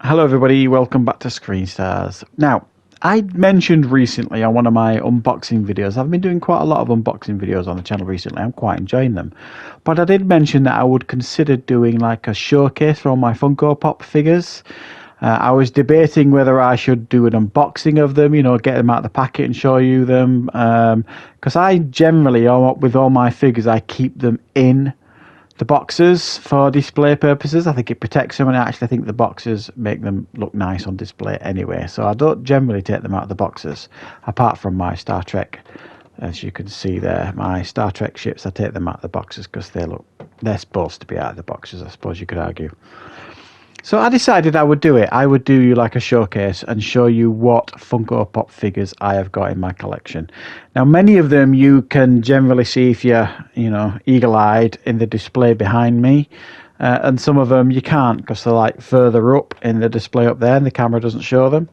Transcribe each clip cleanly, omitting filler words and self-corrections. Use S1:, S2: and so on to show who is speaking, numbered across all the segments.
S1: Hello everybody, welcome back to Screenstars. Now, I mentioned recently on one of my unboxing videos, I've been doing quite a lot of unboxing videos on the channel recently, I'm quite enjoying them. But I did mention that I would consider doing like a showcase for all my Funko Pop figures. I was debating whether I should do an unboxing of them, you know, get them out of the packet and show you them. Because I generally, with all my figures, I keep them in the boxes for display purposes. I think it protects them, and I actually think the boxes make them look nice on display anyway. So I don't generally take them out of the boxes, apart from my Star Trek. As you can see there, my Star Trek ships, I take them out of the boxes because they're supposed to be out of the boxes, I suppose you could argue. So I decided I would do it. I would do you like a showcase and show you what Funko Pop figures I have got in my collection. Now, many of them you can generally see if you're, eagle-eyed in the display behind me. And some of them you can't because they're like further up in the display up there and the camera doesn't show them.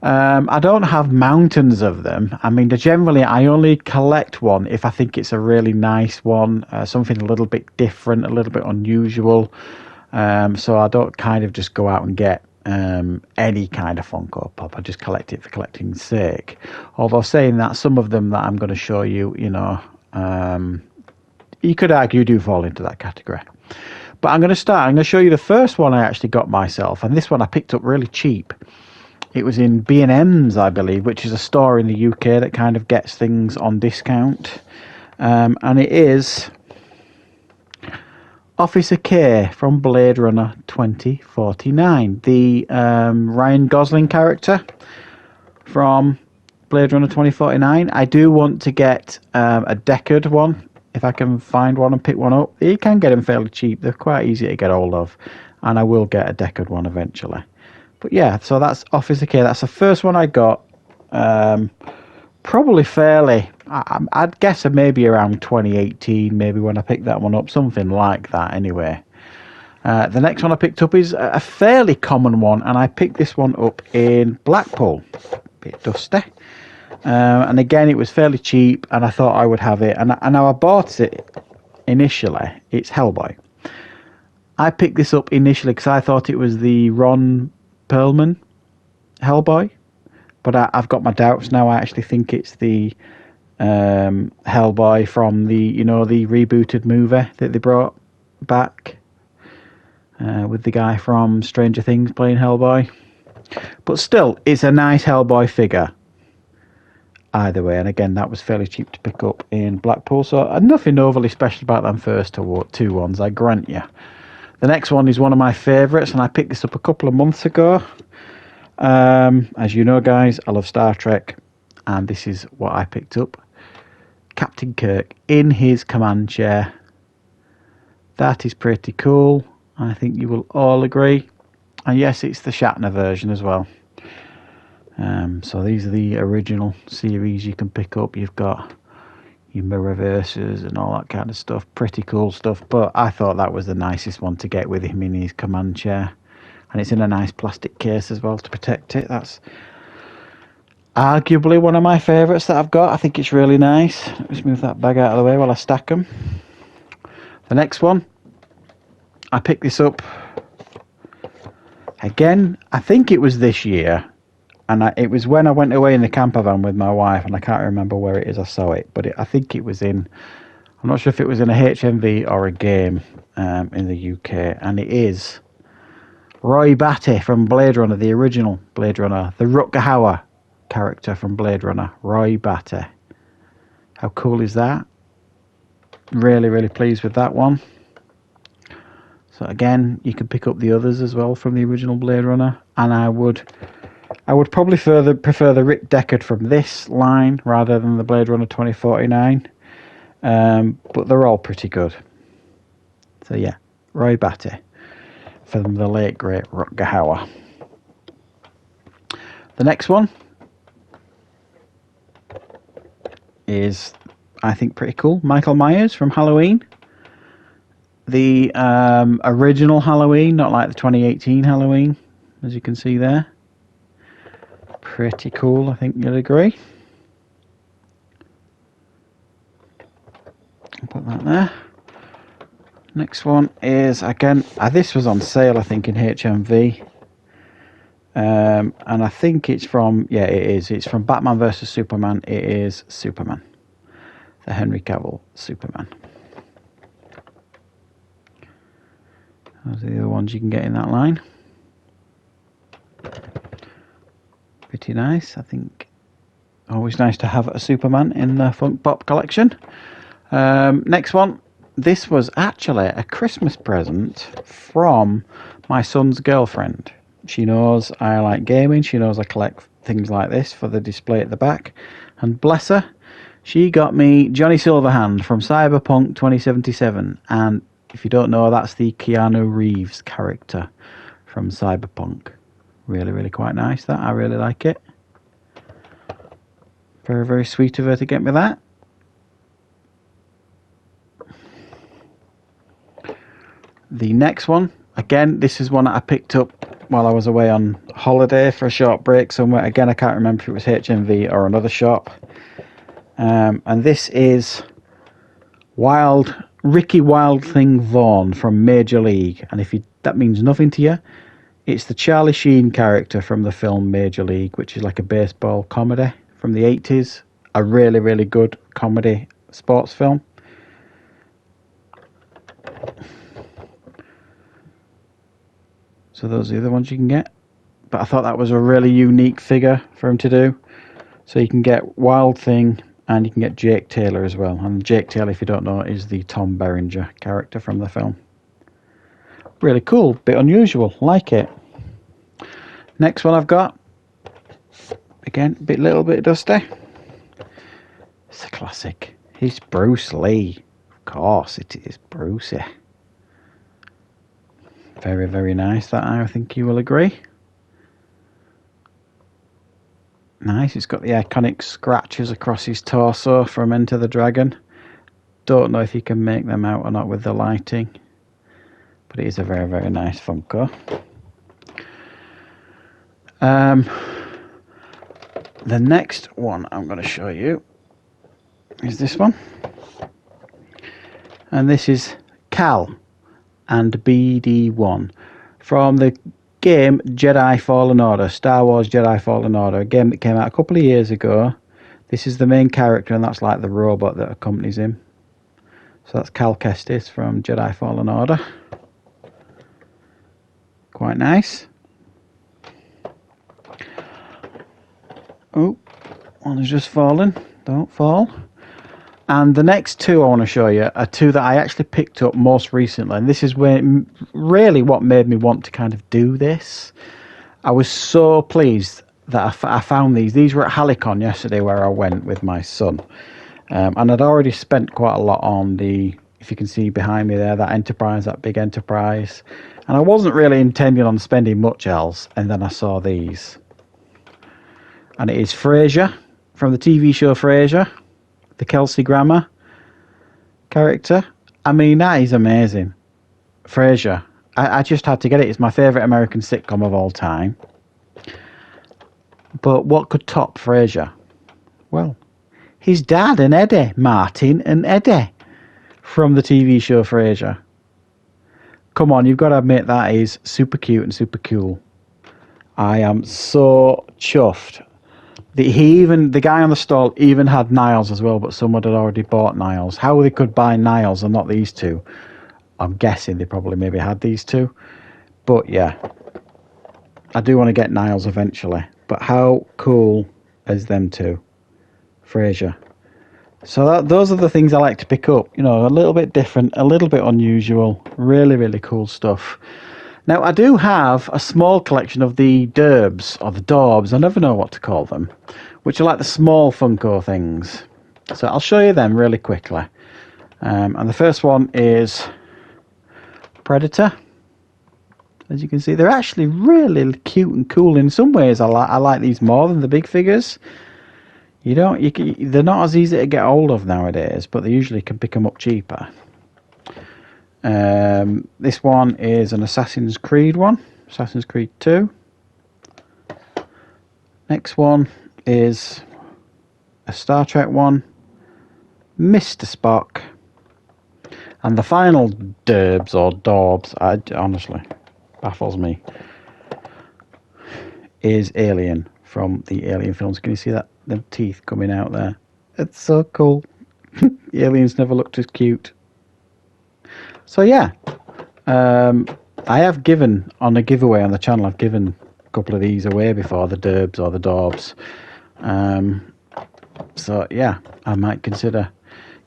S1: I don't have mountains of them. I mean, I only collect one if I think it's a really nice one, something a little bit different, a little bit unusual. So I don't kind of just go out and get any kind of Funko Pop. I just collect it for collecting's sake. Although saying that, some of them that I'm going to show you, you could argue do fall into that category. But I'm going to show you the first one I actually got myself. And this one I picked up really cheap. It was in B&M's, I believe, which is a store in the UK that kind of gets things on discount. And it is Officer K from Blade Runner 2049, the Ryan Gosling character from Blade Runner 2049. I do want to get a Deckard one, if I can find one and pick one up. You can get them fairly cheap, they're quite easy to get hold of, and I will get a Deckard one eventually. But yeah, so that's Officer K, that's the first one I got. Probably fairly, I'd guess maybe around 2018, maybe when I picked that one up, something like that anyway. The next one I picked up is a fairly common one, and I picked this one up in Blackpool. Bit dusty. And again, it was fairly cheap, and I thought I would have it. And now I bought it initially. It's Hellboy. I picked this up initially because I thought it was the Ron Perlman Hellboy. But I've got my doubts now. I actually think it's the Hellboy from the rebooted movie that they brought back with the guy from Stranger Things playing Hellboy. But still, it's a nice Hellboy figure either way. And again, that was fairly cheap to pick up in Blackpool. So nothing overly special about them first two ones, I grant you. The next one is one of my favourites, and I picked this up a couple of months ago. As you know, guys, I love Star Trek, and this is what I picked up. Captain Kirk in his command chair. That is pretty cool. I think you will all agree. And yes, it's the Shatner version as well. So these are the original series you can pick up. You've got your Mirrorverses and all that kind of stuff. Pretty cool stuff. But I thought that was the nicest one to get with him in his command chair. And it's in a nice plastic case as well to protect it. That's arguably one of my favourites that I've got. I think it's really nice. Let's move that bag out of the way while I stack them. The next one, I picked this up again. I think it was this year. And it was when I went away in the camper van with my wife. And I can't remember where it is I saw it. But I think it was I'm not sure if it was in a HMV or a game in the UK. And it is Roy Batty from Blade Runner, the original Blade Runner, the Rutger Hauer character from Blade Runner, Roy Batty. How cool is that? Really, really pleased with that one. So again, you can pick up the others as well from the original Blade Runner, and I would probably prefer the Rick Deckard from this line rather than the Blade Runner 2049. But they're all pretty good. So yeah, Roy Batty from the late great Rutger Hauer. The next one is, I think, pretty cool. Michael Myers from Halloween. The original Halloween, not like the 2018 Halloween, as you can see there. Pretty cool, I think you'll agree. I'll put that there. Next one is, again, this was on sale, I think, in HMV. And I think it's from, yeah, it is. It's from Batman vs Superman. It is Superman, the Henry Cavill Superman. Those are the other ones you can get in that line. Pretty nice, I think. Always nice to have a Superman in the Funko Pop collection. Next one. This was actually a Christmas present from my son's girlfriend. She knows I like gaming. She knows I collect things like this for the display at the back. And bless her, she got me Johnny Silverhand from Cyberpunk 2077. And if you don't know, that's the Keanu Reeves character from Cyberpunk. Really, really quite nice, that. I really like it. Very, very sweet of her to get me that. The next one, again, this is one that I picked up while I was away on holiday for a short break somewhere. Again, I can't remember if it was HMV or another shop. And this is Ricky Wild Thing Vaughn from Major League. And if that means nothing to you, it's the Charlie Sheen character from the film Major League, which is like a baseball comedy from the 80s. A really, really good comedy sports film. So those are the other ones you can get. But I thought that was a really unique figure for him to do. So you can get Wild Thing and you can get Jake Taylor as well. And Jake Taylor, if you don't know, is the Tom Berenger character from the film. Really cool, bit unusual, like it. Next one I've got, again, little bit dusty. It's a classic. It's Bruce Lee. Of course it is Brucey. Very, very nice, that, I think you will agree. Nice, it's got the iconic scratches across his torso from Enter the Dragon. Don't know if you can make them out or not with the lighting. But it is a very, very nice Funko. The next one I'm going to show you is this one. And this is Cal and BD1 from the game Jedi Fallen Order, Star Wars Jedi Fallen Order, a game that came out a couple of years ago. This is the main character, and that's like the robot that accompanies him. So that's Cal Kestis from Jedi Fallen Order. Quite nice. Oh, one has just fallen. Don't fall. And the next two I want to show you are two that I actually picked up most recently. And this is really what made me want to kind of do this. I was so pleased that I found these. These were at Halicon yesterday where I went with my son. And I'd already spent quite a lot on the, if you can see behind me there, that Enterprise, that big Enterprise. And I wasn't really intending on spending much else. And then I saw these. And it is Frasier from the TV show Frasier. The Kelsey Grammer character. I mean, that is amazing. Frasier. I just had to get it. It's my favourite American sitcom of all time. But what could top Frasier? Well, his dad and Eddie. Martin and Eddie. From the TV show Frasier. Come on, you've got to admit that is super cute and super cool. I am so chuffed. The guy on the stall even had Niles as well, but someone had already bought Niles. How they could buy Niles and not these two? I'm guessing they probably maybe had these two. But yeah, I do want to get Niles eventually. But how cool is them two? Frasier. So those are the things I like to pick up. You know, a little bit different, a little bit unusual. Really, really cool stuff. Now, I do have a small collection of the Dorbz, or the Dorbz, I never know what to call them, which are like the small Funko things. So I'll show you them really quickly. And the first one is Predator. As you can see, they're actually really cute and cool. In some ways, I like these more than the big figures. They're not as easy to get hold of nowadays, but they usually can pick them up cheaper. This one is an Assassin's Creed one, Assassin's Creed 2. Next one is a Star Trek one, Mr. Spock. And the final Dorbz, honestly, baffles me, is Alien from the Alien films. Can you see that? The teeth coming out there. It's so cool. The aliens never looked as cute. So yeah, I have given on a giveaway on the channel. I've given a couple of these away before, the Dorbz or the Dorbz. So yeah, I might consider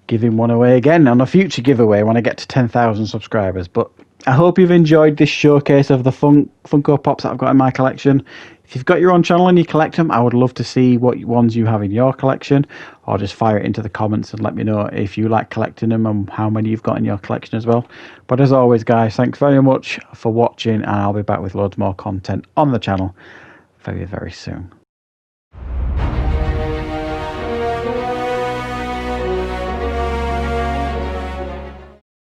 S1: giving one away again on a future giveaway when I get to 10,000 subscribers. But I hope you've enjoyed this showcase of the Funko Pops that I've got in my collection. If you've got your own channel and you collect them, I would love to see what ones you have in your collection, or just fire it into the comments and let me know if you like collecting them and how many you've got in your collection as well. But as always, guys, thanks very much for watching, and I'll be back with loads more content on the channel very, very soon.